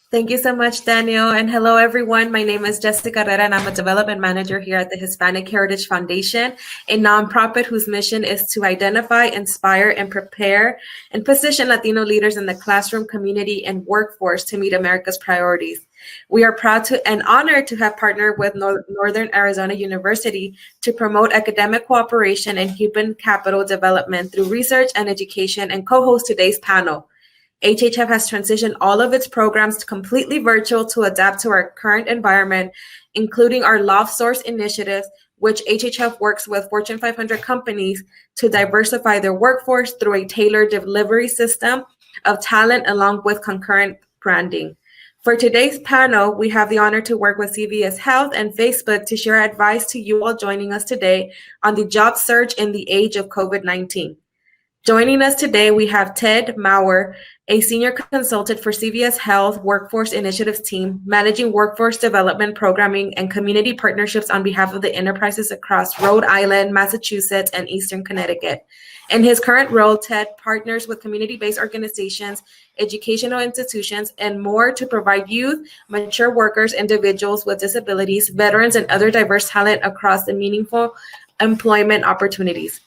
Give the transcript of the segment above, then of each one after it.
Thank you so much, Daniel. And hello, everyone. My name is Jessica Herrera, and I'm a development manager here at the Hispanic Heritage Foundation, a nonprofit whose mission is to identify, inspire, and prepare and position Latino leaders in the classroom, community, and workforce to meet America's priorities. We are proud to and honored to have partnered with Northern Arizona University to promote academic cooperation and human capital development through research and education and co-host today's panel. HHF has transitioned all of its programs to completely virtual to adapt to our current environment, including our Love Source initiative, which HHF works with Fortune 500 companies to diversify their workforce through a tailored delivery system of talent along with concurrent branding. For today's panel, we have the honor to work with CVS Health and Facebook to share advice to you all joining us today on the job search in the age of COVID-19. Joining us today, we have Ted Maurer, a senior consultant for CVS Health Workforce Initiatives team, managing workforce development programming and community partnerships on behalf of the enterprises across Rhode Island, Massachusetts, and Eastern Connecticut. In his current role, Ted partners with community-based organizations, educational institutions, and more to provide youth, mature workers, individuals with disabilities, veterans, and other diverse talent across the meaningful employment opportunities.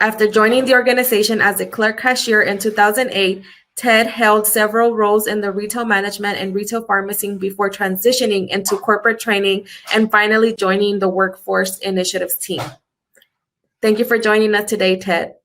After joining the organization as a clerk cashier in 2008, Ted held several roles in the retail management and retail pharmacy before transitioning into corporate training and finally joining the Workforce Initiatives team. Thank you for joining us today, Ted.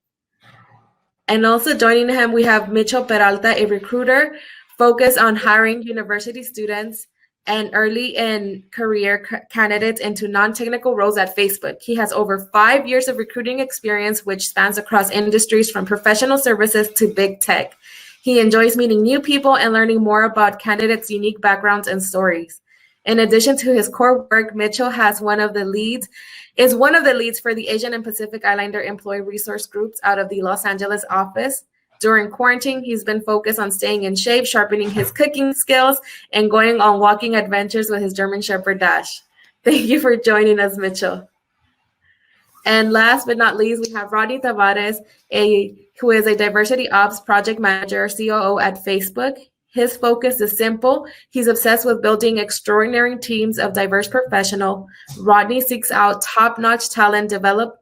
And also joining him, we have Mitchell Peralta, a recruiter focused on hiring university students and early in career candidates into non-technical roles at Facebook. He has over 5 years of recruiting experience, which spans across industries from professional services to big tech. He enjoys meeting new people and learning more about candidates' unique backgrounds and stories. In addition to his core work, Mitchell is one of the leads for the Asian and Pacific Islander employee resource groups out of the Los Angeles office. During quarantine, he's been focused on staying in shape, sharpening his cooking skills, and going on walking adventures with his German Shepherd Dash. Thank you for joining us, Mitchell. And last but not least, we have Rodney Tavares, who is a diversity ops project manager, COO at Facebook. His focus is simple. He's obsessed with building extraordinary teams of diverse professionals. Rodney seeks out top-notch talent, develop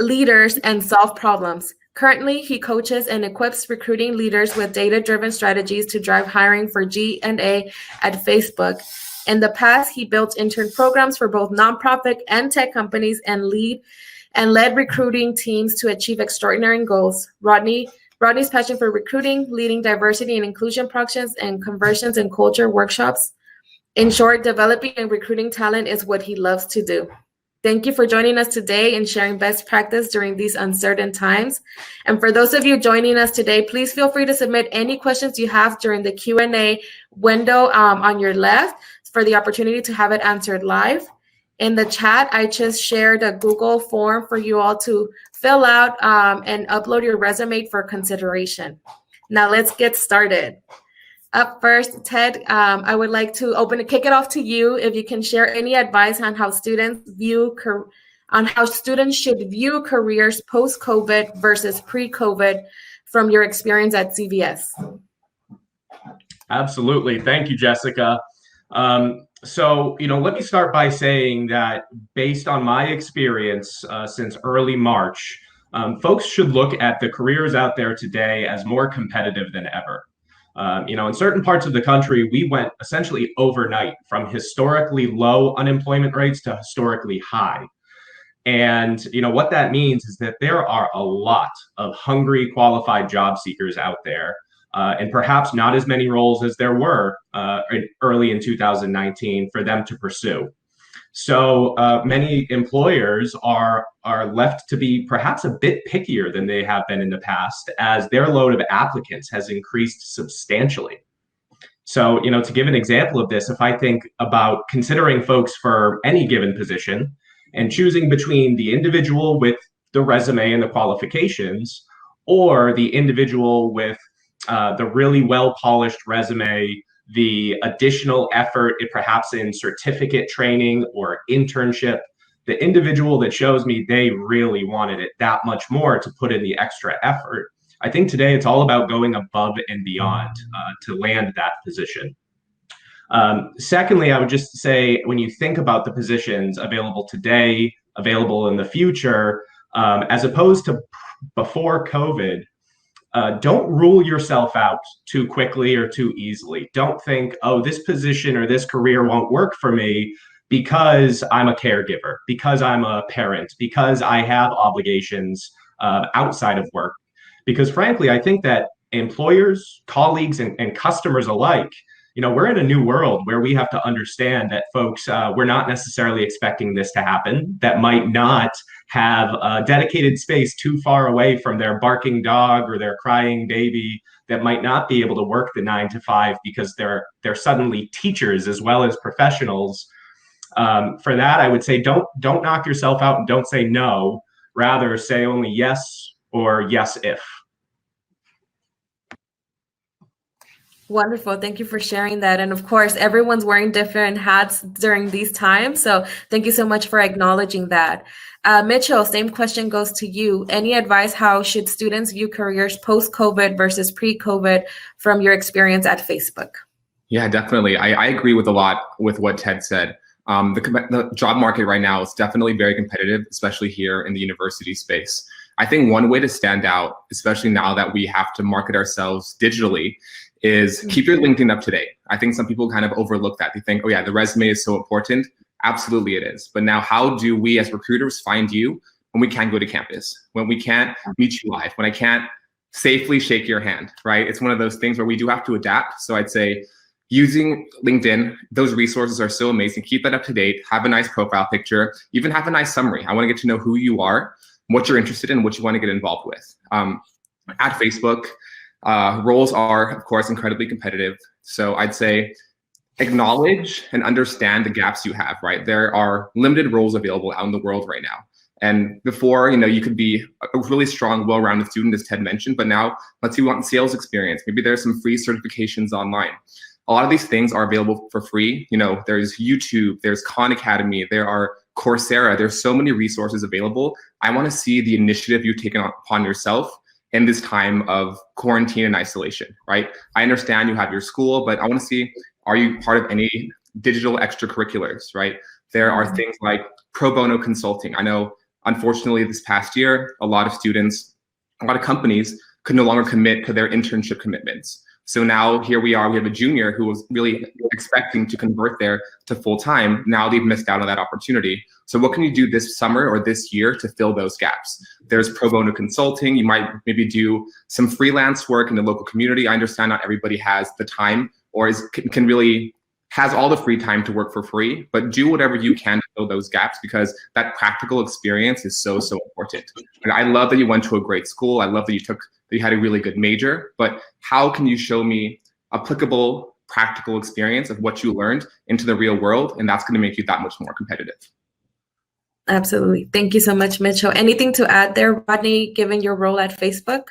leaders, and solve problems. Currently, he coaches and equips recruiting leaders with data-driven strategies to drive hiring for G&A at Facebook. In the past, he built intern programs for both nonprofit and tech companies and led recruiting teams to achieve extraordinary goals. Rodney's passion for recruiting, leading diversity and inclusion projects, and conversions and culture workshops. In short, developing and recruiting talent is what he loves to do. Thank you for joining us today and sharing best practice during these uncertain times. And for those of you joining us today, please feel free to submit any questions you have during the Q&A window on your left for the opportunity to have it answered live. In the chat, I just shared a Google form for you all to fill out and upload your resume for consideration. Now let's get started. Up first, Ted, I would like to kick it off to you. If you can share any advice on how students should view careers post-COVID versus pre-COVID from your experience at CVS. Absolutely. Thank you, Jessica. So, let me start by saying that based on my experience since early March, folks should look at the careers out there today as more competitive than ever. In certain parts of the country, we went essentially overnight from historically low unemployment rates to historically high. And, what that means is that there are a lot of hungry, qualified job seekers out there, and perhaps not as many roles as there were early in 2019 for them to pursue. So many employers are left to be perhaps a bit pickier than they have been in the past, as their load of applicants has increased substantially. So, to give an example of this, if I think about considering folks for any given position and choosing between the individual with the resume and the qualifications or the individual with the really well-polished resume, the additional effort, perhaps in certificate training or internship, the individual that shows me they really wanted it that much more to put in the extra effort. I think today it's all about going above and beyond to land that position. Secondly, I would just say when you think about the positions available today, available in the future, as opposed to before COVID, don't rule yourself out too quickly or too easily. Don't think, oh, this position or this career won't work for me because I'm a caregiver, because I'm a parent, because I have obligations outside of work. Because frankly, I think that employers, colleagues, and customers alike, we're in a new world where we have to understand that folks, we're not necessarily expecting this to happen, that might not have a dedicated space too far away from their barking dog or their crying baby, that might not be able to work the 9 to 5 because they're suddenly teachers as well as professionals. For that, I would say don't knock yourself out and don't say no. Rather, say only yes or yes if. Wonderful. Thank you for sharing that. And of course, everyone's wearing different hats during these times. So thank you so much for acknowledging that. Mitchell, same question goes to you. Any advice, how should students view careers post-COVID versus pre-COVID from your experience at Facebook? Yeah, definitely. I agree with a lot with what Ted said. The job market right now is definitely very competitive, especially here in the university space. I think one way to stand out, especially now that we have to market ourselves digitally, is keep your LinkedIn up to date. I think some people kind of overlook that. They think, oh yeah, the resume is so important. Absolutely it is. But now how do we as recruiters find you when we can't go to campus, when we can't meet you live, when I can't safely shake your hand, right? It's one of those things where we do have to adapt. So I'd say using LinkedIn, those resources are so amazing. Keep that up to date, have a nice profile picture, even have a nice summary. I want to get to know who you are, what you're interested in, what you want to get involved with. At Facebook, roles are, of course, incredibly competitive. So I'd say acknowledge and understand the gaps you have, right? There are limited roles available out in the world right now. And before, you could be a really strong, well-rounded student, as Ted mentioned, but now let's say you want sales experience. Maybe there's some free certifications online. A lot of these things are available for free. There's YouTube, there's Khan Academy, there are Coursera, there's so many resources available. I want to see the initiative you've taken upon yourself in this time of quarantine and isolation, right? I understand you have your school, but I want to see, are you part of any digital extracurriculars, right? There are things like pro bono consulting. I know, unfortunately, this past year, a lot of students, a lot of companies could no longer commit to their internship commitments. So now here we are, we have a junior who was really expecting to convert there to full-time. Now they've missed out on that opportunity. So what can you do this summer or this year to fill those gaps? There's pro bono consulting. You might maybe do some freelance work in the local community. I understand not everybody has the time or can really has all the free time to work for free, but do whatever you can to fill those gaps because that practical experience is so, so important. And I love that you went to a great school. I love that you had a really good major, but how can you show me applicable, practical experience of what you learned into the real world? And that's going to make you that much more competitive. Absolutely. Thank you so much, Mitchell. Anything to add there, Rodney, given your role at Facebook?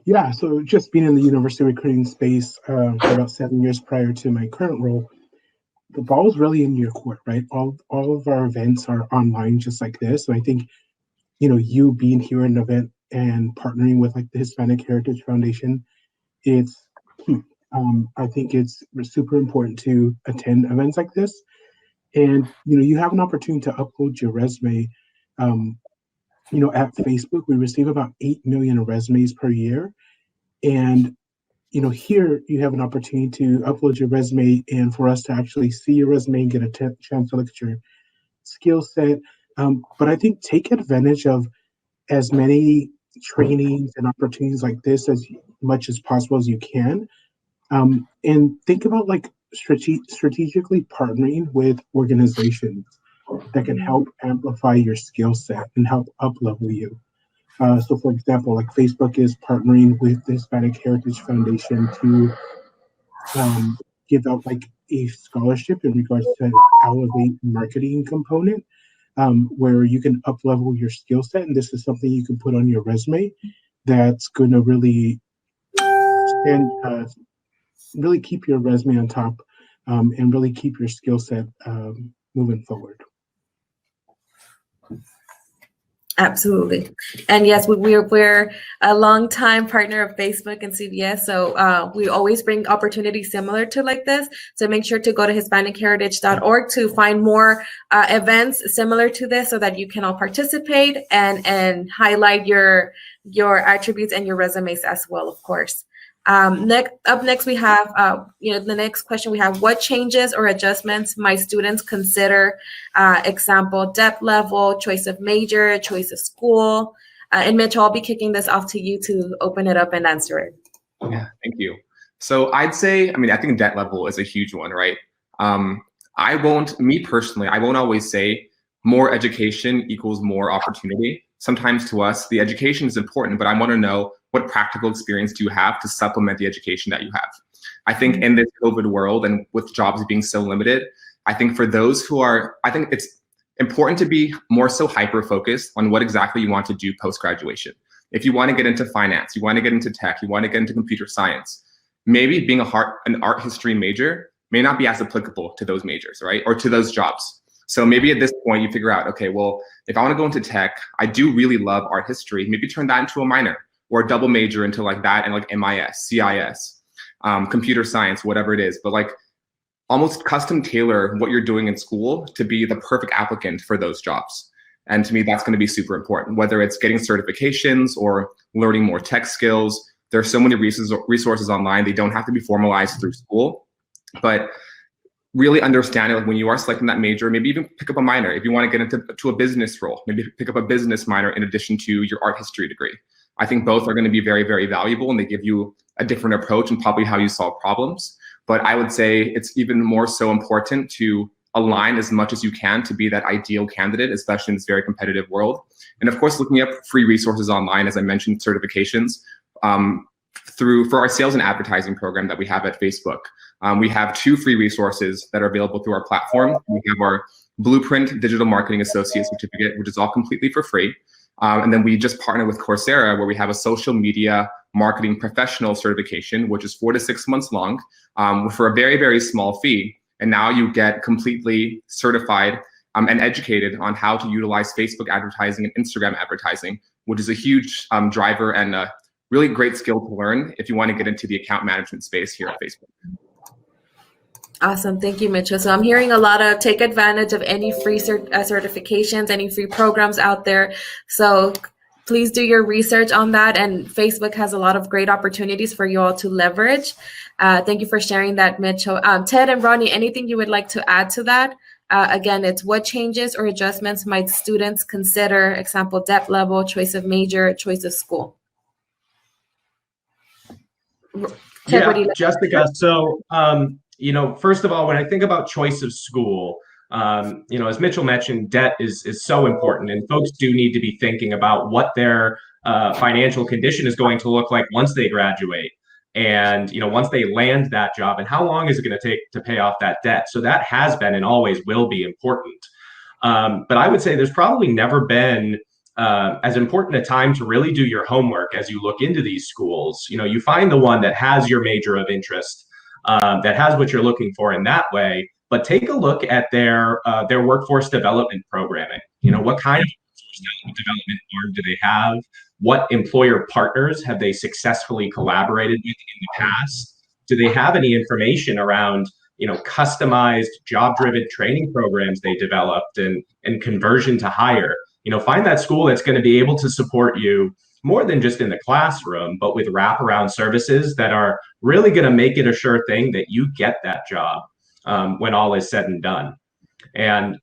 Yeah, so just being in the university recruiting space for about 7 years prior to my current role, the ball is really in your court, right? All of our events are online just like this. So I think, you being here at an event and partnering with like the Hispanic Heritage Foundation, it's key. I think it's super important to attend events like this. And, you have an opportunity to upload your resume. At Facebook, we receive about 8 million resumes per year. And, here you have an opportunity to upload your resume and for us to actually see your resume and get a chance to look at your skill set. But I think take advantage of as many trainings and opportunities like this as much as possible as you can. And think about like strategically partnering with organizations that can help amplify your skill set and help up-level you. So for example, like Facebook is partnering with the Hispanic Heritage Foundation to give out like a scholarship in regards to Elevate marketing component, where you can up-level your skill set. And this is something you can put on your resume that's going to really really keep your resume on top and really keep your skill set moving forward. Absolutely. And yes, we're a longtime partner of Facebook and CBS. So we always bring opportunities similar to like this. So make sure to go to HispanicHeritage.org to find more events similar to this so that you can all participate and highlight your attributes and your resumes as well, of course. Next we have, the next question we have, what changes or adjustments might students consider? Example, depth level, choice of major, choice of school. And Mitch, I'll be kicking this off to you to open it up and answer it. Yeah, thank you. So I'd say, I think debt level is a huge one, right? Me personally, I won't always say more education equals more opportunity. Sometimes to us, the education is important, but I want to know what practical experience do you have to supplement the education that you have. I think in this COVID world and with jobs being so limited, I think for those I think it's important to be more so hyper-focused on what exactly you want to do post-graduation. If you want to get into finance, you want to get into tech, you want to get into computer science, maybe being an art history major may not be as applicable to those majors, right? Or to those jobs. So maybe at this point you figure out, okay, well, if I want to go into tech, I do really love art history, maybe turn that into a minor or a double major into like that and like MIS, CIS, computer science, whatever it is. But like almost custom tailor what you're doing in school to be the perfect applicant for those jobs. And to me, that's going to be super important, whether it's getting certifications or learning more tech skills. There are so many resources online. They don't have to be formalized through school, but really understanding like when you are selecting that major, maybe even pick up a minor. If you want to get into a business role, maybe pick up a business minor in addition to your art history degree. I think both are going to be very, very valuable, and they give you a different approach and probably how you solve problems. But I would say it's even more so important to align as much as you can to be that ideal candidate, especially in this very competitive world. And of course, looking up free resources online, as I mentioned, certifications, for our sales and advertising program that we have at Facebook. We have 2 free resources that are available through our platform. We have our Blueprint Digital Marketing Associate Certificate, which is all completely for free. And then we just partner with Coursera, where we have a social media marketing professional certification, which is 4 to 6 months long, for a very, very small fee. And now you get completely certified and educated on how to utilize Facebook advertising and Instagram advertising, which is a huge driver and a really great skill to learn if you want to get into the account management space here at Facebook. Awesome. Thank you, Mitchell. So I'm hearing a lot of take advantage of any free certifications, any free programs out there. So please do your research on that. And Facebook has a lot of great opportunities for you all to leverage. Thank you for sharing that, Mitchell. Ted and Ronnie, anything you would like to add to that? Again, it's what changes or adjustments might students consider, example, depth level, choice of major, choice of school? Ted, what do you like? Jessica, so first of all, when I think about choice of school, as Mitchell mentioned, debt is so important, and folks do need to be thinking about what their financial condition is going to look like once they graduate, and once they land that job, and how long is it going to take to pay off that debt. So that has been and always will be important. But I would say there's probably never been as important a time to really do your homework as you look into these schools. You find the one that has your major of interest, that has what you're looking for in that way, but take a look at their workforce development programming. What kind of workforce development arm do they have? What employer partners have they successfully collaborated with in the past? Do they have any information around customized job-driven training programs they developed and conversion to hire? Find that school that's going to be able to support you more than just in the classroom, but with wraparound services that are really going to make it a sure thing that you get that job when all is said and done. And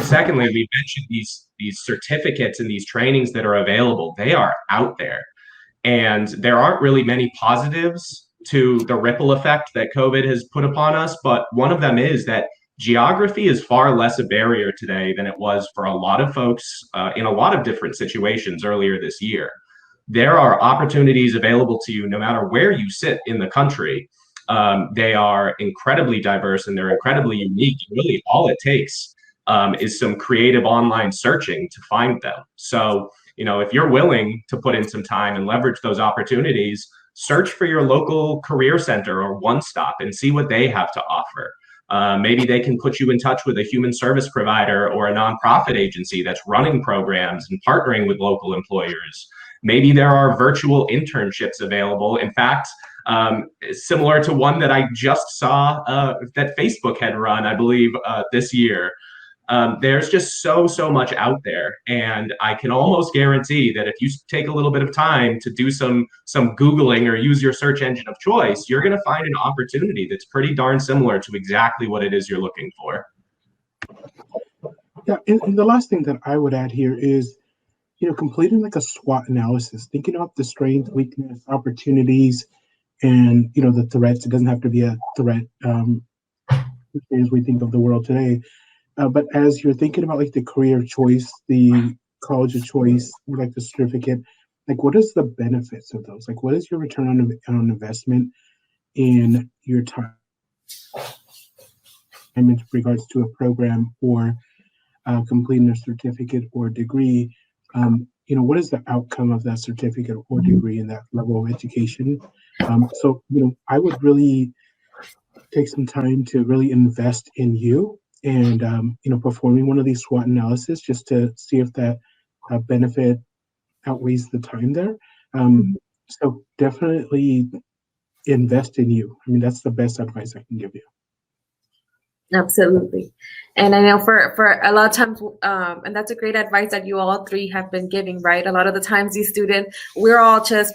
secondly, we mentioned these certificates and these trainings that are available. They are out there, and there aren't really many positives to the ripple effect that COVID has put upon us. But one of them is that geography is far less a barrier today than it was for a lot of folks in a lot of different situations earlier this year. There are opportunities available to you no matter where you sit in the country. They are incredibly diverse and they're incredibly unique. Really, all it takes is some creative online searching to find them. So, if you're willing to put in some time and leverage those opportunities, search for your local career center or one stop and see what they have to offer. Maybe they can put you in touch with a human service provider or a nonprofit agency that's running programs and partnering with local employers. Maybe there are virtual internships available. In fact, similar to one that I just saw that Facebook had run, I believe, this year. There's just so much out there, and I can almost guarantee that if you take a little bit of time to do some Googling or use your search engine of choice, you're going to find an opportunity that's pretty darn similar to exactly what it is you're looking for. Yeah, and the last thing that I would add here is, completing like a SWOT analysis, thinking about the strength, weakness, opportunities, and the threats. It doesn't have to be a threat as we think of the world today. But as you're thinking about like the career choice, the college of choice, or like the certificate, like what is the benefits of those? Like what is your return on investment in your time in regards to a program or completing a certificate or degree? What is the outcome of that certificate or degree in that level of education? So I would really take some time to really invest in you and performing one of these SWOT analysis just to see if that benefit outweighs the time there. So definitely invest in you. I mean, that's the best advice I can give you. Absolutely. And I know for a lot of times, and that's a great advice that you all three have been giving, right? A lot of the times these students, we're all just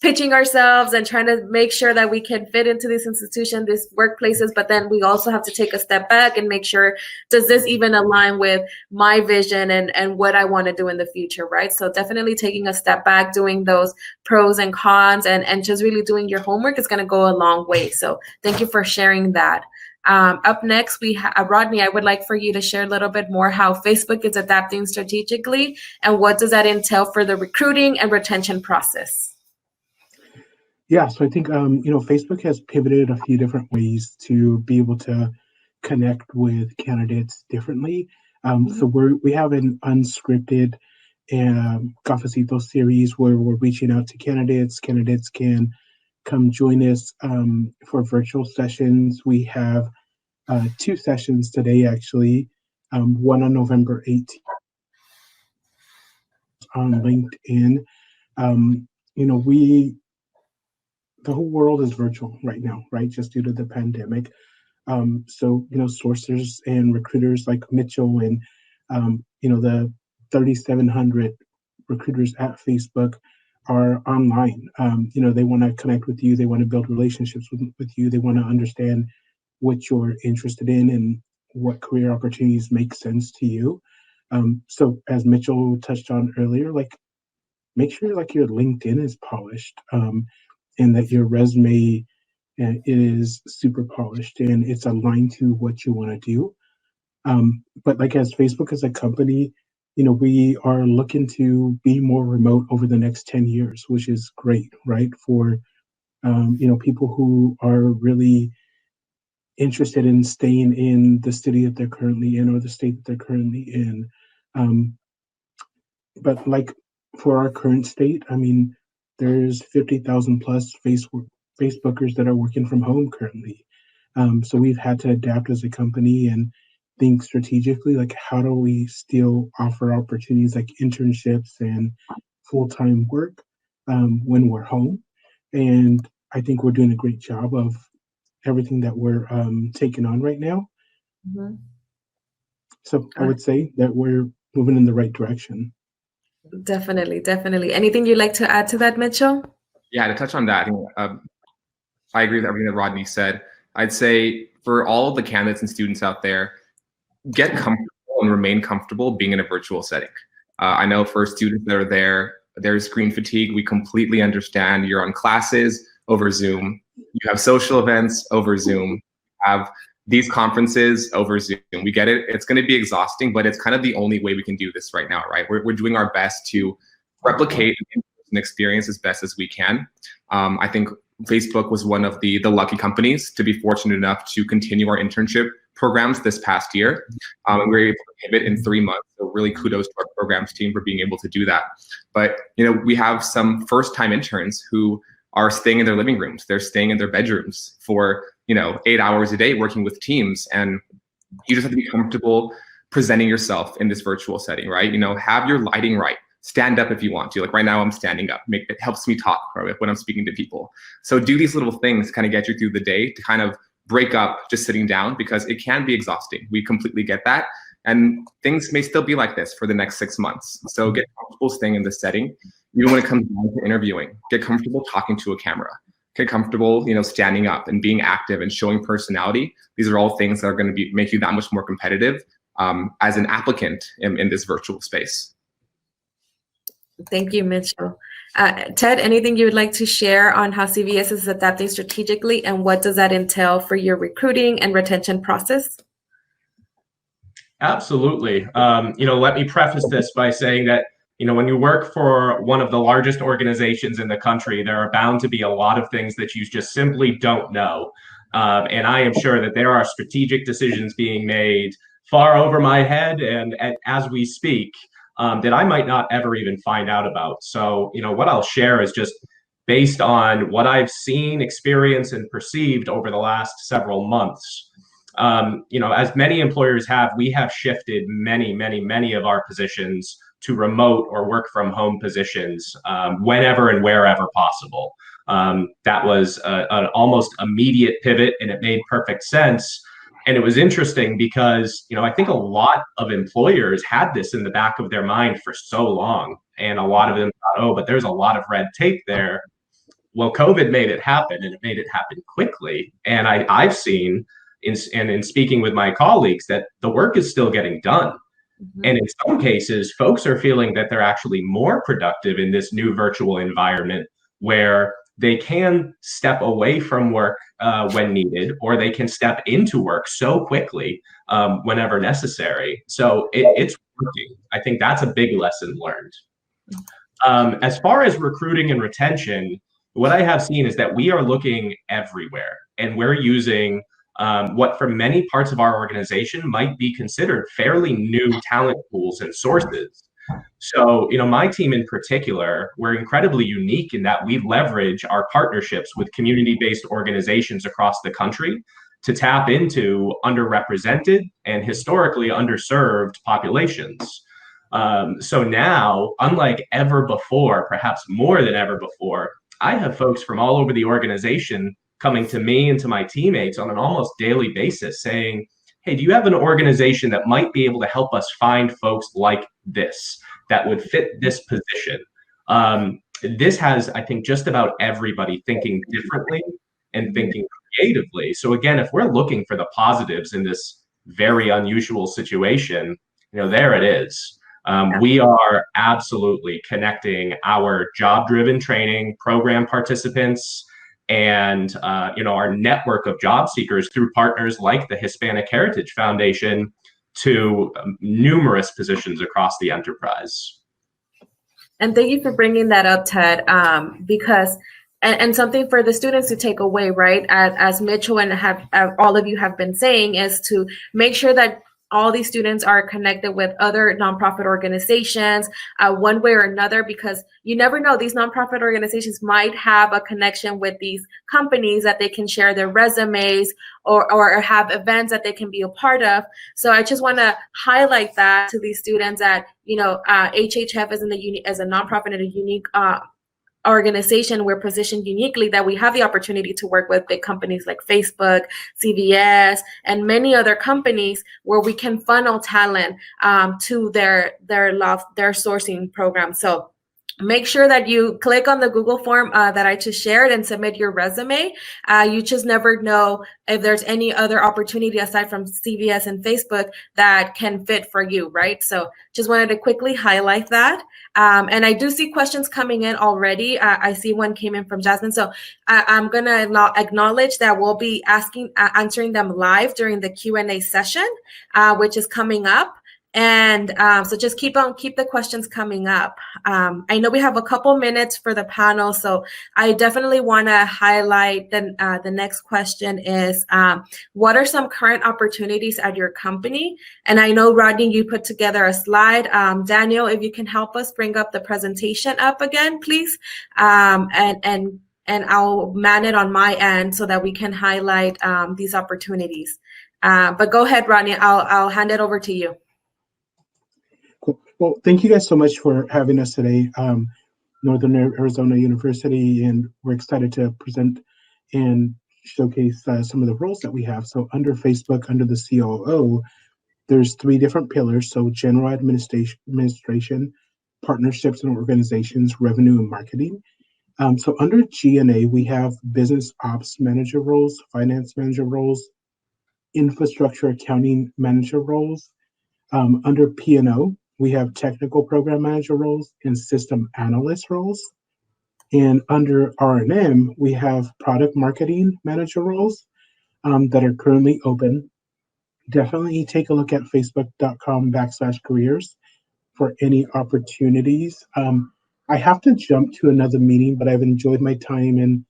pitching ourselves and trying to make sure that we can fit into these institutions, these workplaces, but then we also have to take a step back and make sure, does this even align with my vision and what I want to do in the future, right? So definitely taking a step back, doing those pros and cons and just really doing your homework is going to go a long way. So thank you for sharing that. Up next, we have Rodney. I would like for you to share a little bit more how Facebook is adapting strategically and what does that entail for the recruiting and retention process. Yeah, so I think Facebook has pivoted a few different ways to be able to connect with candidates differently. So we have an unscripted Cafecito series where we're reaching out to candidates. Candidates can come join us for virtual sessions. We have 2 sessions today, actually. One on November 18th on LinkedIn. The whole world is virtual right now, right? Just due to the pandemic. So, sourcers and recruiters like Mitchell and, the 3,700 recruiters at Facebook are online. They want to connect with you. They want to build relationships with you. They want to understand what you're interested in and what career opportunities make sense to you. So as Mitchell touched on earlier, make sure your LinkedIn is polished and that your resume is super polished and it's aligned to what you want to do. But as Facebook as a company, we are looking to be more remote over the next 10 years, which is great, right? For, people who are really interested in staying in the city that they're currently in or the state that they're currently in. But for our current state, there's 50,000 plus Facebookers that are working from home currently. So we've had to adapt as a company and think strategically, how do we still offer opportunities like internships and full-time work when we're home? And I think we're doing a great job of everything that we're taking on right now. So I would say that we're moving in the right direction. Definitely. Anything you'd like to add to that, Mitchell? Yeah, to touch on that, I agree with everything that Rodney said. I'd say for all of the candidates and students out there, get comfortable and remain comfortable being in a virtual setting. I know for students that are there, there's screen fatigue. We completely understand. You're on classes over Zoom. You have social events over Zoom. You have these conferences over Zoom. We get it. It's going to be exhausting, but it's kind of the only way we can do this right now, right? We're doing our best to replicate an experience as best as we can. I think Facebook was one of the lucky companies to be fortunate enough to continue our internship programs this past year. And we were able to pivot in 3 months. So really kudos to our programs team for being able to do that. But we have some first-time interns who are staying in their living rooms. They're staying in their bedrooms for 8 hours a day working with teams, and you just have to be comfortable presenting yourself in this virtual setting, right? Have your lighting right. Stand up if you want to. Like right now, I'm standing up. It helps me talk when I'm speaking to people. So do these little things to kind of get you through the day to kind of break up just sitting down, because it can be exhausting. We completely get that. And things may still be like this for the next 6 months. So get comfortable staying in this setting. Even when it comes down to interviewing, get comfortable talking to a camera. Get comfortable, standing up and being active and showing personality. These are all things that are going to make you that much more competitive as an applicant in this virtual space. Thank you, Mitchell. Ted, anything you would like to share on how CVS is adapting strategically, and what does that entail for your recruiting and retention process? Absolutely. Let me preface this by saying that, when you work for one of the largest organizations in the country, there are bound to be a lot of things that you just simply don't know. And I am sure that there are strategic decisions being made far over my head and as we speak, that I might not ever even find out about. So, what I'll share is just based on what I've seen, experienced, and perceived over the last several months. As many employers have, we have shifted many of our positions to remote or work from home positions whenever and wherever possible. That was an almost immediate pivot, and it made perfect sense. And it was interesting because, I think a lot of employers had this in the back of their mind for so long. And a lot of them thought, oh, but there's a lot of red tape there. Well, COVID made it happen, and it made it happen quickly. And I've seen in speaking with my colleagues that the work is still getting done. Mm-hmm. And in some cases, folks are feeling that they're actually more productive in this new virtual environment where they can step away from work when needed, or they can step into work so quickly whenever necessary. So it's working. I think that's a big lesson learned. As far as recruiting and retention, what I have seen is that we are looking everywhere, and we're using what for many parts of our organization might be considered fairly new talent pools and sources. So, my team in particular, we're incredibly unique in that we leverage our partnerships with community-based organizations across the country to tap into underrepresented and historically underserved populations. So now, unlike ever before, perhaps more than ever before, I have folks from all over the organization coming to me and to my teammates on an almost daily basis saying, hey, do you have an organization that might be able to help us find folks like this that would fit this position? This has, I think, just about everybody thinking differently and thinking creatively. So again, if we're looking for the positives in this very unusual situation, there it is. We are absolutely connecting our job-driven training program participants and our network of job seekers through partners like the Hispanic Heritage Foundation to numerous positions across the enterprise. And thank you for bringing that up, Ted, because and something for the students to take away, right? As Mitchell and all of you have been saying, is to make sure that all these students are connected with other nonprofit organizations one way or another, because you never know, these nonprofit organizations might have a connection with these companies that they can share their resumes or have events that they can be a part of. So I just want to highlight that to these students that, HHF is as a nonprofit and a unique organization, we're positioned uniquely that we have the opportunity to work with big companies like Facebook, CVS, and many other companies where we can funnel talent to their sourcing program. So make sure that you click on the Google form that I just shared and submit your resume. You just never know if there's any other opportunity aside from CVS and Facebook that can fit for you, right? So just wanted to quickly highlight that. And I do see questions coming in already. I see one came in from Jasmine. So I'm going to acknowledge that we'll be answering them live during the Q&A session, which is coming up. And so just keep the questions coming up. I know we have a couple minutes for the panel, so I definitely want to highlight the next question is, what are some current opportunities at your company? And I know, Rodney, you put together a slide. Daniel, if you can help us bring up the presentation up again, please. And I'll man it on my end so that we can highlight these opportunities. But go ahead, Rodney. I'll hand it over to you. Cool. Well, thank you guys so much for having us today, Northern Arizona University, and we're excited to present and showcase some of the roles that we have. So under Facebook, under the COO, there's 3 different pillars. So general administration, partnerships and organizations, revenue and marketing. So under G&A, we have business ops manager roles, finance manager roles, infrastructure accounting manager roles. Under P&O, we have technical program manager roles and system analyst roles. And under R&M, we have product marketing manager roles that are currently open. Definitely take a look at facebook.com/careers for any opportunities. I have to jump to another meeting, but I've enjoyed my time in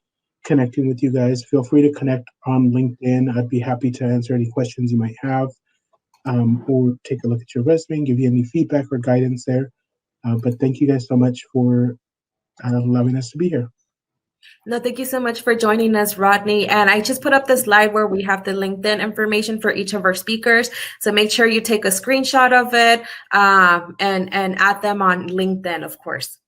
connecting with you guys. Feel free to connect on LinkedIn. I'd be happy to answer any questions you might have, or take a look at your resume and give you any feedback or guidance there. But thank you guys so much for allowing us to be here. No, thank you so much for joining us, Rodney. And I just put up the slide where we have the LinkedIn information for each of our speakers. So make sure you take a screenshot of it and add them on LinkedIn, of course.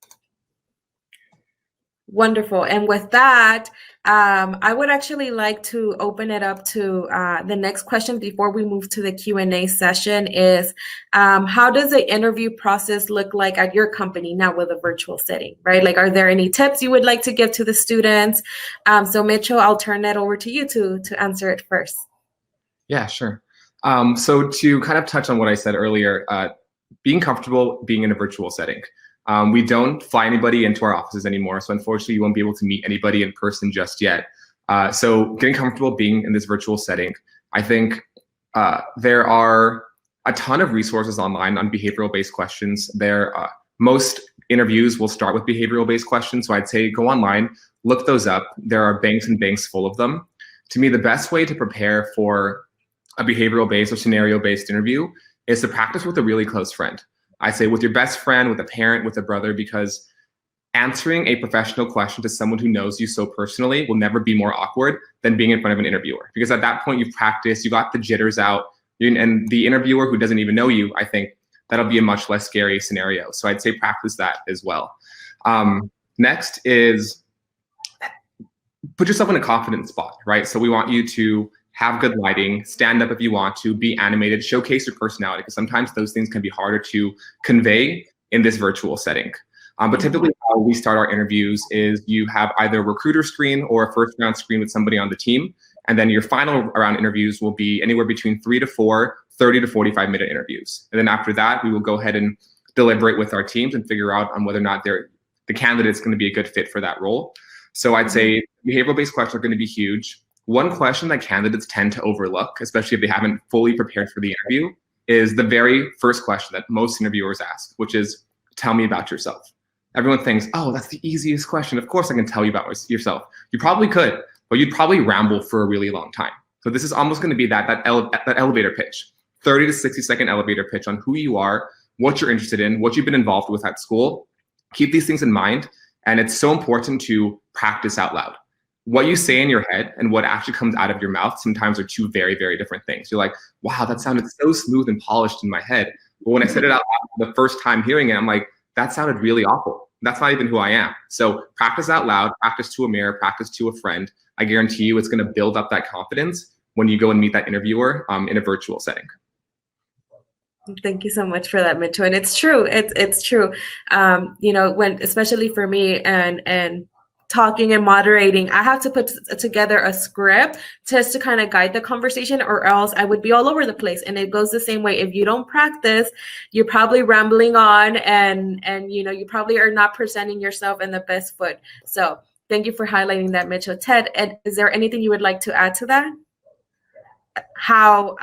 Wonderful. And with that, I would actually like to open it up to the next question before we move to the Q&A session is, how does the interview process look like at your company now with a virtual setting, right? Like, are there any tips you would like to give to the students? So Mitchell, I'll turn that over to you to answer it first. Yeah, sure. So to kind of touch on what I said earlier, being comfortable being in a virtual setting. We don't fly anybody into our offices anymore, so unfortunately you won't be able to meet anybody in person just yet. So getting comfortable being in this virtual setting, I think there are a ton of resources online on behavioral-based questions. Most interviews will start with behavioral-based questions, so I'd say go online, look those up. There are banks and banks full of them. To me, the best way to prepare for a behavioral-based or scenario-based interview is to practice with a really close friend. I say with your best friend, with a parent, with a brother, because answering a professional question to someone who knows you so personally will never be more awkward than being in front of an interviewer. Because at that point you've practiced, you got the jitters out, and the interviewer who doesn't even know you, I think that'll be a much less scary scenario. So I'd say practice that as well. Next is put yourself in a confident spot, right? So we want you to have good lighting, stand up if you want to, be animated, showcase your personality, because sometimes those things can be harder to convey in this virtual setting. But typically how we start our interviews is you have either a recruiter screen or a first round screen with somebody on the team. And then your final round interviews will be anywhere between 3 to 4, 30 to 45-minute interviews. And then after that, we will go ahead and deliberate with our teams and figure out on whether or not the candidate's going to be a good fit for that role. So I'd say behavioral-based questions are going to be huge. One question that candidates tend to overlook, especially if they haven't fully prepared for the interview, is the very first question that most interviewers ask, which is, tell me about yourself. Everyone thinks, oh, that's the easiest question. Of course I can tell you about yourself. You probably could, but you'd probably ramble for a really long time. So this is almost going to be that elevator pitch, 30 to 60-second elevator pitch on who you are, what you're interested in, what you've been involved with at school. Keep these things in mind, and it's so important to practice out loud. What you say in your head and what actually comes out of your mouth sometimes are two very, very different things. You're like, wow, that sounded so smooth and polished in my head. But when I said it out loud the first time hearing it, I'm like, that sounded really awful. That's not even who I am. So practice out loud, practice to a mirror, practice to a friend. I guarantee you it's going to build up that confidence when you go and meet that interviewer in a virtual setting. Thank you so much for that, Mitchell. And it's true. It's true. You know, when, especially for me and talking and moderating, I have to put together a script just to kind of guide the conversation, or else I would be all over the place. And it goes the same way. If you don't practice, you're probably rambling on and you know, you probably are not presenting yourself in the best foot. So thank you for highlighting that, Mitchell. Ted, is there anything you would like to add to that? How,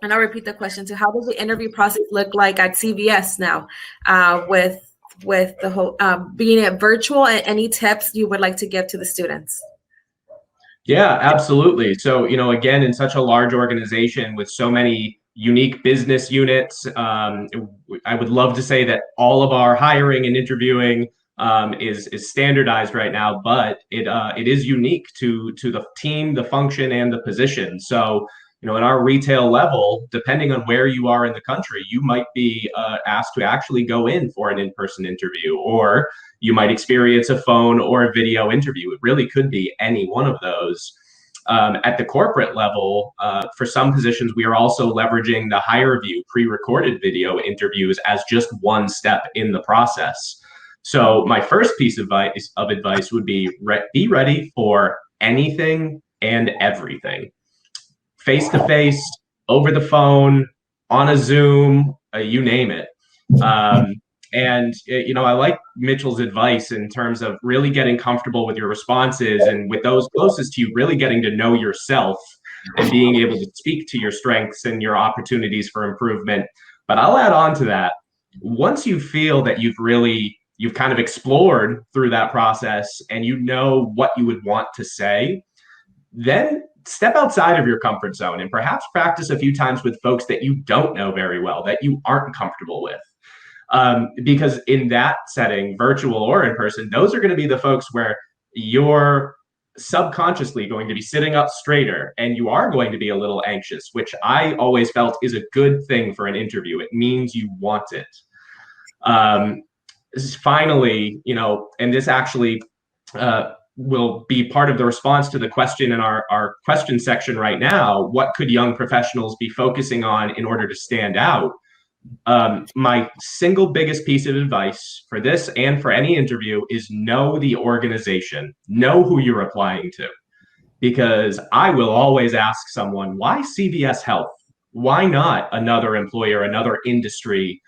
and I'll repeat the question too, how does the interview process look like at CVS now with the whole being it virtual, and any tips you would like to give to the students? Yeah, absolutely. So, you know, again, in such a large organization with so many unique business units, I would love to say that all of our hiring and interviewing is standardized right now, but it is unique to the team, the function, and the position. So, at our retail level, depending on where you are in the country, you might be asked to actually go in for an in-person interview, or you might experience a phone or a video interview. It really could be any one of those. At the corporate level, for some positions, we are also leveraging the HireView pre-recorded video interviews as just one step in the process. So my first piece of advice would be ready for anything and everything. Face-to-face, over the phone, on a Zoom, you name it. And I like Mitchell's advice in terms of really getting comfortable with your responses, and with those closest to you, really getting to know yourself and being able to speak to your strengths and your opportunities for improvement. But I'll add on to that. Once you feel that you've kind of explored through that process and you know what you would want to say, then step outside of your comfort zone and perhaps practice a few times with folks that you don't know very well, that you aren't comfortable with. Because in that setting, virtual or in person, those are going to be the folks where you're subconsciously going to be sitting up straighter and you are going to be a little anxious, which I always felt is a good thing for an interview. It means you want it. Finally, and this actually will be part of the response to the question in our question section right now: what could young professionals be focusing on in order to stand out? My single biggest piece of advice for this and for any interview is know the organization, know who you're applying to. Because I will always ask someone, why CVS Health? Why not another employer, another industry?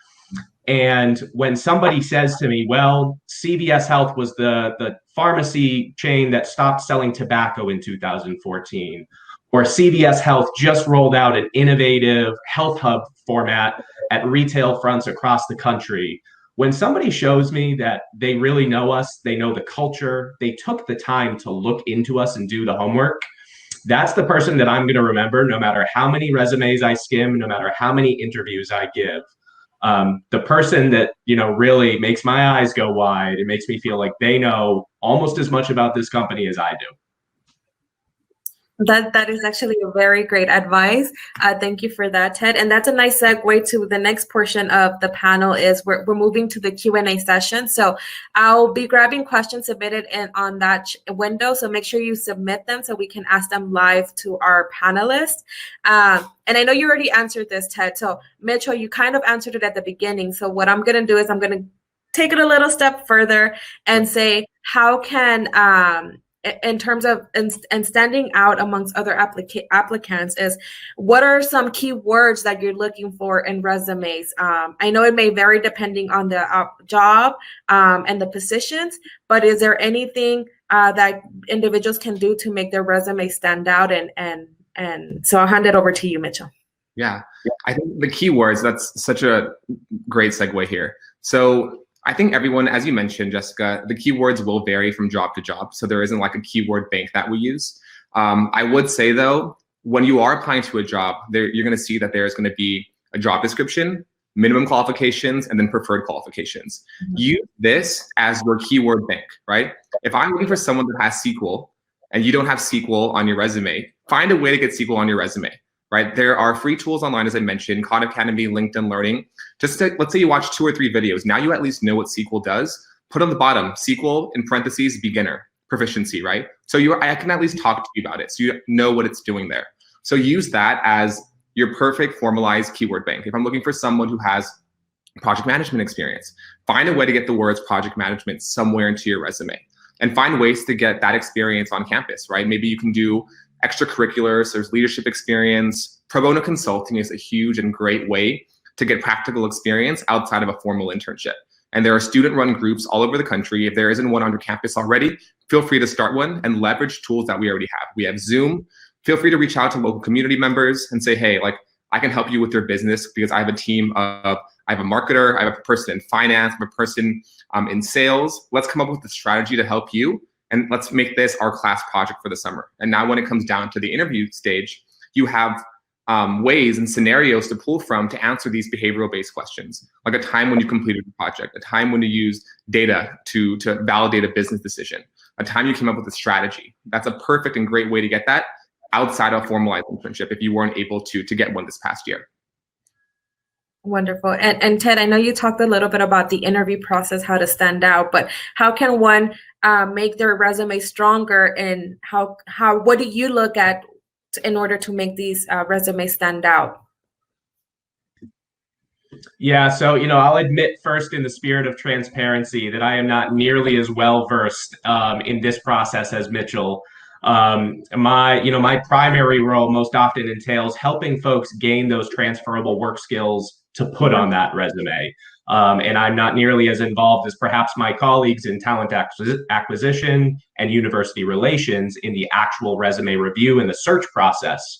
And when somebody says to me, well, CVS Health was the pharmacy chain that stopped selling tobacco in 2014, or CVS Health just rolled out an innovative health hub format at retail fronts across the country. When somebody shows me that they really know us, they know the culture, they took the time to look into us and do the homework, that's the person that I'm going to remember, no matter how many resumes I skim, no matter how many interviews I give. The person that, really makes my eyes go wide, it makes me feel like they know almost as much about this company as I do. That is actually a very great advice. Thank you for that, Ted. And that's a nice segue to the next portion of the panel. Is we're moving to the Q&A session. So I'll be grabbing questions submitted on that window. So make sure you submit them so we can ask them live to our panelists. And I know you already answered this, Ted. So Mitchell, you kind of answered it at the beginning. So what I'm going to do is I'm going to take it a little step further and say, how can in terms of and standing out amongst other applicants, is what are some key words that you're looking for in resumes? I know it may vary depending on the job and the positions, but is there anything that individuals can do to make their resume stand out? And so I'll hand it over to you, Mitchell. Yeah, I think the key words, that's such a great segue here. So I think everyone, as you mentioned, Jessica, the keywords will vary from job to job. So there isn't like a keyword bank that we use. I would say though, when you are applying to a job, you're going to see that there's going to be a job description, minimum qualifications, and then preferred qualifications. Mm-hmm. Use this as your keyword bank, right? If I'm looking for someone that has SQL and you don't have SQL on your resume, find a way to get SQL on your resume. Right? There are free tools online, as I mentioned, Khan Academy, LinkedIn Learning. Let's say you watch 2 or 3 videos. Now you at least know what SQL does. Put on the bottom, SQL in parentheses, beginner, proficiency, right? So I can at least talk to you about it so you know what it's doing there. So use that as your perfect formalized keyword bank. If I'm looking for someone who has project management experience, find a way to get the words project management somewhere into your resume, and find ways to get that experience on campus, right? Maybe you can do extracurriculars, there's leadership experience. Pro bono consulting is a huge and great way to get practical experience outside of a formal internship. And there are student-run groups all over the country. If there isn't one on your campus already, feel free to start one and leverage tools that we already have. We have Zoom. Feel free to reach out to local community members and say, hey, I can help you with your business because I have a team of, I have a marketer, I have a person in finance, I have a person in sales. Let's come up with a strategy to help you. And let's make this our class project for the summer. And now when it comes down to the interview stage, you have ways and scenarios to pull from to answer these behavioral-based questions, like a time when you completed a project, a time when you used data to validate a business decision, a time you came up with a strategy. That's a perfect and great way to get that outside of formalized internship if you weren't able to get one this past year. Wonderful. And Ted, I know you talked a little bit about the interview process, how to stand out, but how can one make their resume stronger, and what do you look at in order to make these resumes stand out? Yeah, so I'll admit first, in the spirit of transparency, that I am not nearly as well versed in this process as Mitchell. My primary role most often entails helping folks gain those transferable work skills to put on that resume. And I'm not nearly as involved as perhaps my colleagues in talent acquisition and university relations in the actual resume review and the search process.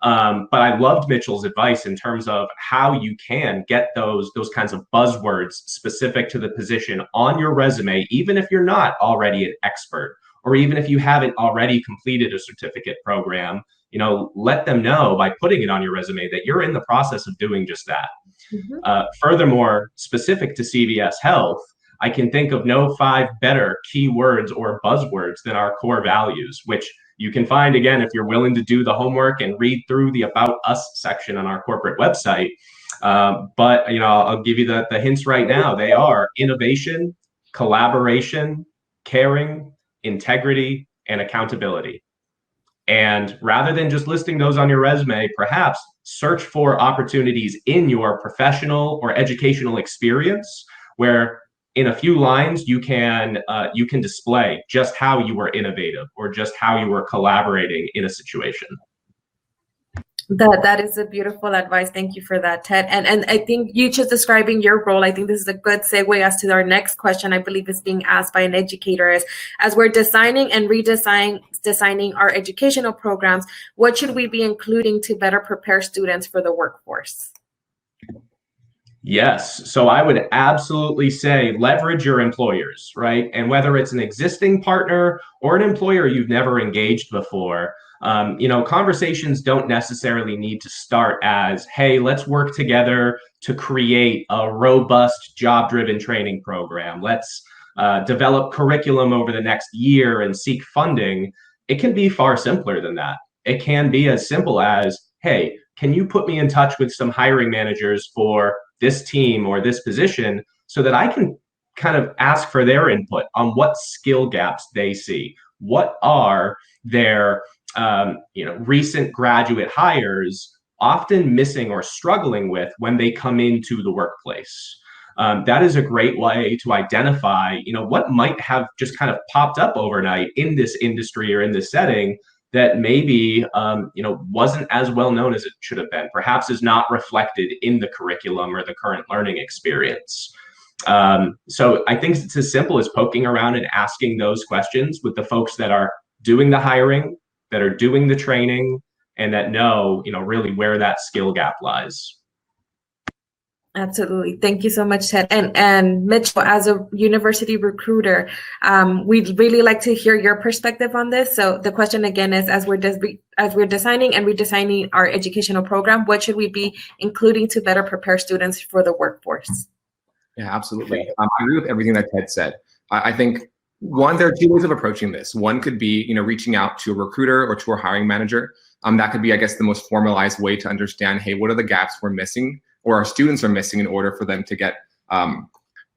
But I loved Mitchell's advice in terms of how you can get those kinds of buzzwords specific to the position on your resume, even if you're not already an expert, or even if you haven't already completed a certificate program. Let them know by putting it on your resume that you're in the process of doing just that. Mm-hmm. Furthermore, specific to CVS Health, I can think of no 5 better keywords or buzzwords than our core values, which you can find, again, if you're willing to do the homework and read through the About Us section on our corporate website. But I'll give you the hints right now. They are innovation, collaboration, caring, integrity, and accountability. And rather than just listing those on your resume, perhaps search for opportunities in your professional or educational experience where, in a few lines, you can display just how you were innovative or just how you were collaborating in a situation. That is a beautiful advice. Thank you for that, Ted. And I think you just describing your role, I think this is a good segue as to our next question. I believe is being asked by an educator is, as we're designing and designing our educational programs, what should we be including to better prepare students for the workforce? Yes. So I would absolutely say leverage your employers, right? And whether it's an existing partner or an employer you've never engaged before, conversations don't necessarily need to start as, hey, let's work together to create a robust job-driven training program. Let's develop curriculum over the next year and seek funding. It can be far simpler than that. It can be as simple as, hey, can you put me in touch with some hiring managers for this team or this position so that I can kind of ask for their input on what skill gaps they see? What are their recent graduate hires often missing or struggling with when they come into the workplace? That is a great way to identify, what might have just kind of popped up overnight in this industry or in this setting that maybe, wasn't as well known as it should have been, perhaps is not reflected in the curriculum or the current learning experience. So I think it's as simple as poking around and asking those questions with the folks that are doing the hiring, that are doing the training, and that know, really where that skill gap lies. Absolutely. Thank you so much, Ted. And Mitchell, as a university recruiter, we'd really like to hear your perspective on this. So the question again is, as we're designing and redesigning our educational program, what should we be including to better prepare students for the workforce? Yeah, absolutely. I agree with everything that Ted said. I think, one, there are 2 ways of approaching this. One could be, reaching out to a recruiter or to a hiring manager. That could be, I guess, the most formalized way to understand, hey, what are the gaps we're missing or our students are missing in order for them to get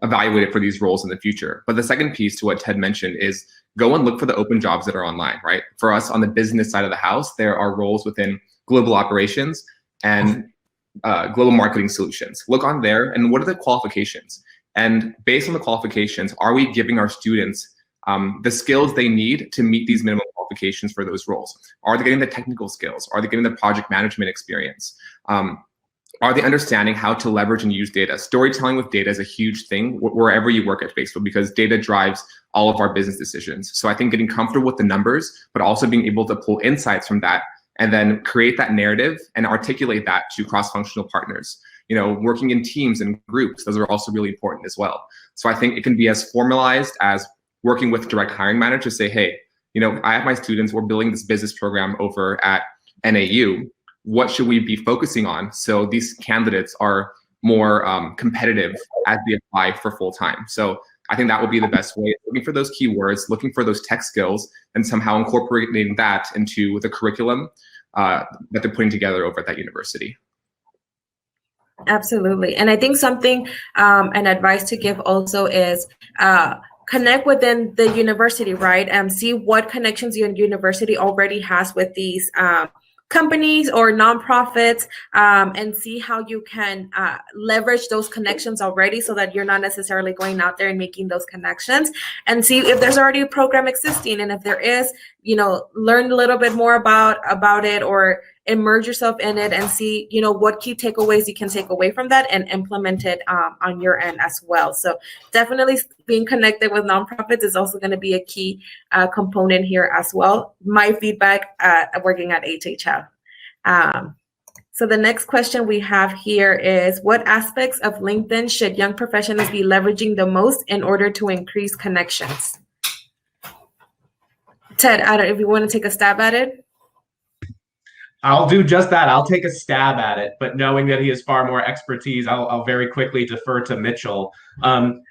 evaluated for these roles in the future. But the second piece to what Ted mentioned is go and look for the open jobs that are online, right? For us on the business side of the house, there are roles within global operations and global marketing solutions. Look on there and what are the qualifications? And based on the qualifications, are we giving our students the skills they need to meet these minimum qualifications for those roles? Are they getting the technical skills? Are they getting the project management experience? Are they understanding how to leverage and use data? Storytelling with data is a huge thing wherever you work at Facebook because data drives all of our business decisions. So I think getting comfortable with the numbers, but also being able to pull insights from that and then create that narrative and articulate that to cross-functional partners. Working in teams and groups, those are also really important as well. So I think it can be as formalized as working with direct hiring managers to say, hey, I have my students, we're building this business program over at NAU. what should we be focusing on so these candidates are more competitive as they apply for full-time. So I think that would be the best way, looking for those keywords, looking for those tech skills, and somehow incorporating that into the curriculum that they're putting together over at that university. Absolutely. And I think something, an advice to give also is connect within the university, right? See what connections your university already has with these companies or nonprofits, and see how you can leverage those connections already so that you're not necessarily going out there and making those connections, and see if there's already a program existing. And if there is, learn a little bit more about it, or immerse yourself in it and see, what key takeaways you can take away from that and implement it on your end as well. So definitely being connected with nonprofits is also going to be a key component here as well. My feedback working at HHF. So the next question we have here is, what aspects of LinkedIn should young professionals be leveraging the most in order to increase connections? Ted, I don't know if you want to take a stab at it. I'll do just that. I'll take a stab at it, but knowing that he has far more expertise, I'll very quickly defer to Mitchell.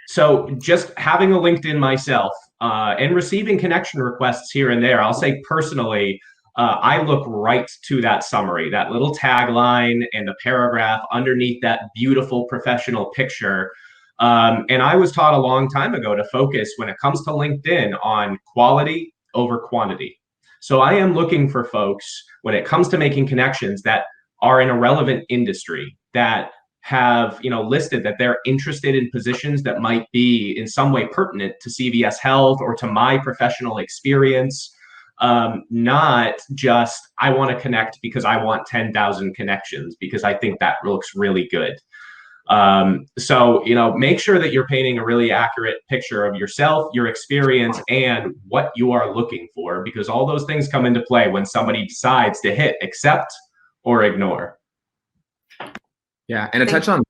So just having a LinkedIn myself and receiving connection requests here and there, I'll say personally, I look right to that summary, that little tagline and the paragraph underneath that beautiful professional picture. And I was taught a long time ago to focus when it comes to LinkedIn on quality over quantity. So I am looking for folks when it comes to making connections that are in a relevant industry, that have listed that they're interested in positions that might be in some way pertinent to CVS Health or to my professional experience. Not just, I want to connect because I want 10,000 connections, because I think that looks really good. So, make sure that you're painting a really accurate picture of yourself, your experience, and what you are looking for, because all those things come into play when somebody decides to hit accept or ignore. Yeah, and to touch on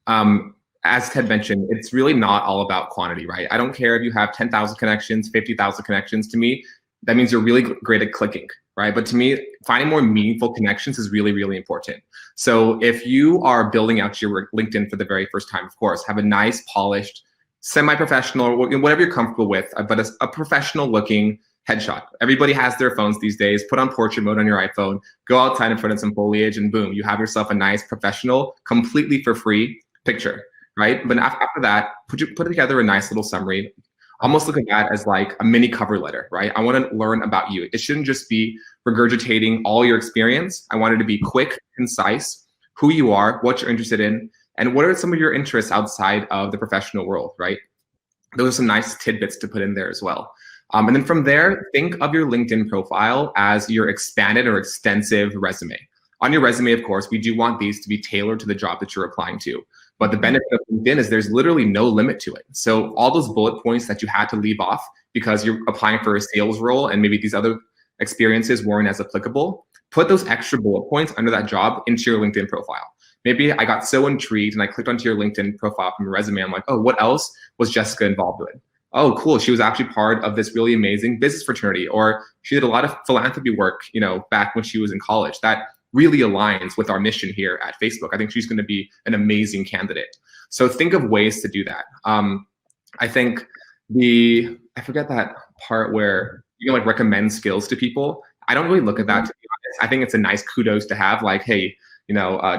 that, as Ted mentioned, it's really not all about quantity, right? I don't care if you have 10,000 connections, 50,000 connections. To me, that means you're really great at clicking, right? But to me, finding more meaningful connections is really, really important. So if you are building out your LinkedIn for the very first time, of course, have a nice, polished, semi-professional, or whatever you're comfortable with, but a professional looking headshot. Everybody has their phones these days. Put on portrait mode on your iPhone, go outside in front of some foliage, and boom, you have yourself a nice, professional, completely for free picture, right? But after that, put together a nice little summary. Almost look at that as like a mini cover letter, right? I want to learn about you. It shouldn't just be regurgitating all your experience. I want it to be quick, concise, who you are, what you're interested in, and what are some of your interests outside of the professional world, right? Those are some nice tidbits to put in there as well. And then from there, think of your LinkedIn profile as your expanded or extensive resume. On your resume, of course, we do want these to be tailored to the job that you're applying to. But the benefit of LinkedIn is there's literally no limit to it. So all those bullet points that you had to leave off because you're applying for a sales role and maybe these other experiences weren't as applicable, put those extra bullet points under that job into your LinkedIn profile. Maybe I got so intrigued and I clicked onto your LinkedIn profile from your resume. I'm like, oh, what else was Jessica involved with? Oh, cool. She was actually part of this really amazing business fraternity, or she did a lot of philanthropy work, back when she was in college. That really aligns with our mission here at Facebook. I think she's going to be an amazing candidate. So think of ways to do that. I think I forget that part where you can recommend skills to people. I don't really look at that, to be honest. I think it's a nice kudos to have, like, hey,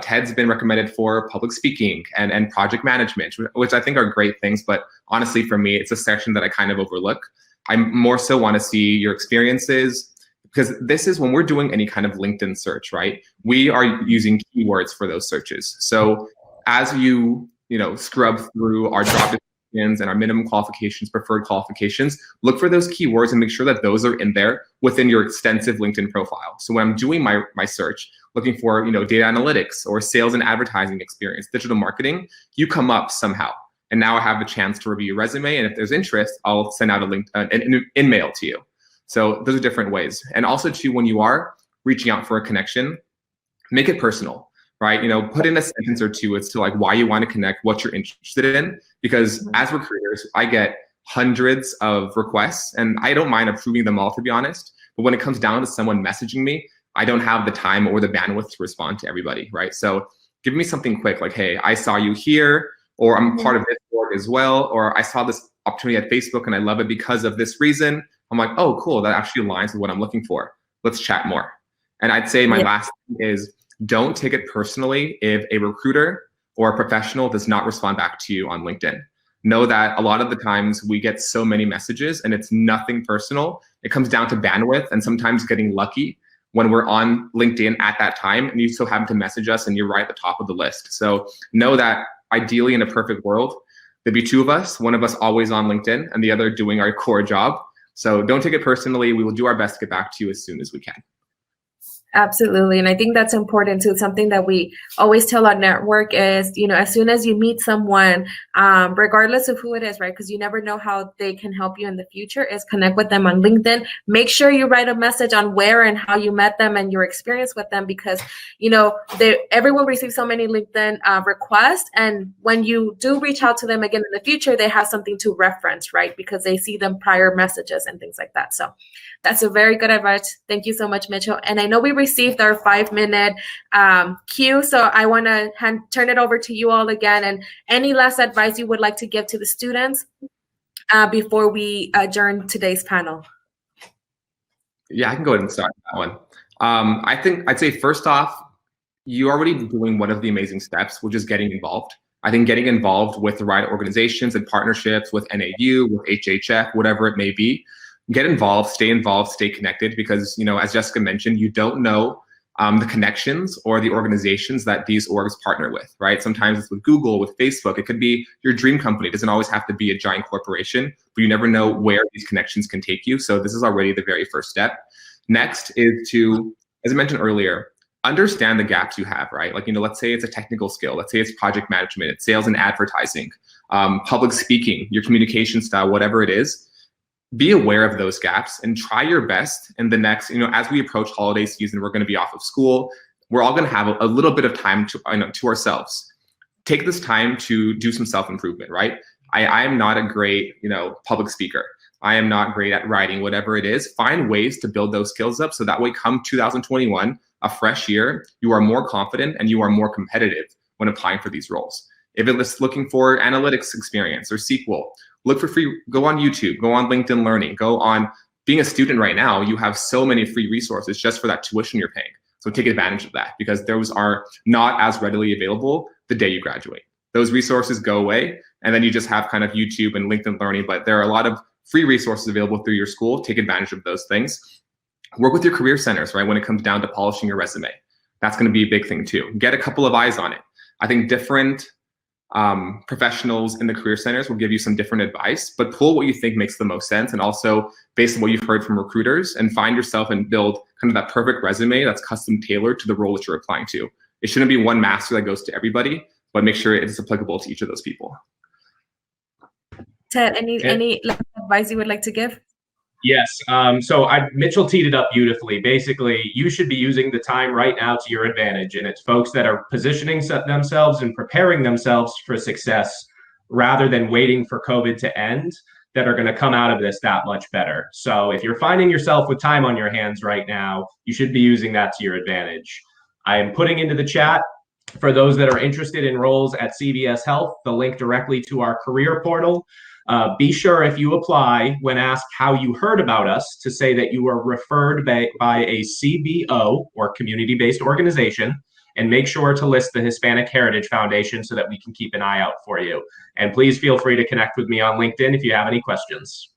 Ted's been recommended for public speaking and project management, which I think are great things. But honestly, for me, it's a section that I kind of overlook. I more so want to see your experiences, because this is when we're doing any kind of LinkedIn search, right? We are using keywords for those searches. So as you scrub through our job descriptions and our minimum qualifications, preferred qualifications, look for those keywords and make sure that those are in there within your extensive LinkedIn profile. So when I'm doing my search, looking for data analytics or sales and advertising experience, digital marketing, you come up somehow. And now I have a chance to review your resume, and if there's interest, I'll send out a link, an in-mail to you. So those are different ways. And also too, when you are reaching out for a connection, make it personal, right? Put in a sentence or two as to why you want to connect, what you're interested in, because as recruiters, I get hundreds of requests and I don't mind approving them all, to be honest. But when it comes down to someone messaging me, I don't have the time or the bandwidth to respond to everybody, right? So give me something quick, like, hey, I saw you here, or I'm part of this org as well, or I saw this opportunity at Facebook and I love it because of this reason. I'm like, oh, cool, that actually aligns with what I'm looking for. Let's chat more. And I'd say my last thing is, don't take it personally if a recruiter or a professional does not respond back to you on LinkedIn. Know that a lot of the times we get so many messages and it's nothing personal. It comes down to bandwidth and sometimes getting lucky when we're on LinkedIn at that time and you still happen to message us and you're right at the top of the list. So know that ideally in a perfect world, there'd be two of us, one of us always on LinkedIn and the other doing our core job. So don't take it personally. We will do our best to get back to you as soon as we can. Absolutely. And I think that's important too. Something that we always tell our network is, as soon as you meet someone, regardless of who it is, right? Because you never know how they can help you in the future, is connect with them on LinkedIn. Make sure you write a message on where and how you met them and your experience with them, because, everyone receives so many LinkedIn requests. And when you do reach out to them again in the future, they have something to reference, right? Because they see them prior messages and things like that. So that's a very good advice. Thank you so much, Mitchell. And I know we received our 5-minute cue, so I want to turn it over to you all again. And any last advice you would like to give to the students before we adjourn today's panel? Yeah, I can go ahead and start that one. I think I'd say first off, you're already doing one of the amazing steps, which is getting involved. I think getting involved with the right organizations and partnerships with NAU, with HHF, whatever it may be. Get involved, stay connected, because, as Jessica mentioned, you don't know the connections or the organizations that these orgs partner with, right? Sometimes it's with Google, with Facebook. It could be your dream company. It doesn't always have to be a giant corporation, but you never know where these connections can take you. So this is already the very first step. Next is to, as I mentioned earlier, understand the gaps you have, right? Like, let's say it's a technical skill. Let's say it's project management, it's sales and advertising, public speaking, your communication style, whatever it is. Be aware of those gaps and try your best in the next, as we approach holiday season, we're going to be off of school. We're all going to have a little bit of time to ourselves. Take this time to do some self-improvement, right? I am not a great, public speaker. I am not great at writing, whatever it is. Find ways to build those skills up so that way come 2021, a fresh year, you are more confident and you are more competitive when applying for these roles. If it's looking for analytics experience or SQL, look for free, go on YouTube, go on LinkedIn Learning, go on, being a student right now, you have so many free resources just for that tuition you're paying. So take advantage of that, because those are not as readily available the day you graduate. Those resources go away, and then you just have kind of YouTube and LinkedIn Learning, but there are a lot of free resources available through your school. Take advantage of those things. Work with your career centers, right? When it comes down to polishing your resume, that's going to be a big thing too. Get a couple of eyes on it. I think different professionals in the career centers will give you some different advice, but pull what you think makes the most sense, and also based on what you've heard from recruiters, and find yourself and build kind of that perfect resume that's custom tailored to the role that you're applying to. It shouldn't be one master that goes to everybody, but make sure it is applicable to each of those people. Ted, any advice you would like to give? Yes. So Mitchell teed it up beautifully. Basically, you should be using the time right now to your advantage. And it's folks that are positioning themselves and preparing themselves for success rather than waiting for COVID to end that are going to come out of this that much better. So if you're finding yourself with time on your hands right now, you should be using that to your advantage. I am putting into the chat, for those that are interested in roles at CVS Health, the link directly to our career portal. Be sure, if you apply, when asked how you heard about us, to say that you were referred by a CBO or community-based organization, and make sure to list the Hispanic Heritage Foundation so that we can keep an eye out for you. And please feel free to connect with me on LinkedIn if you have any questions.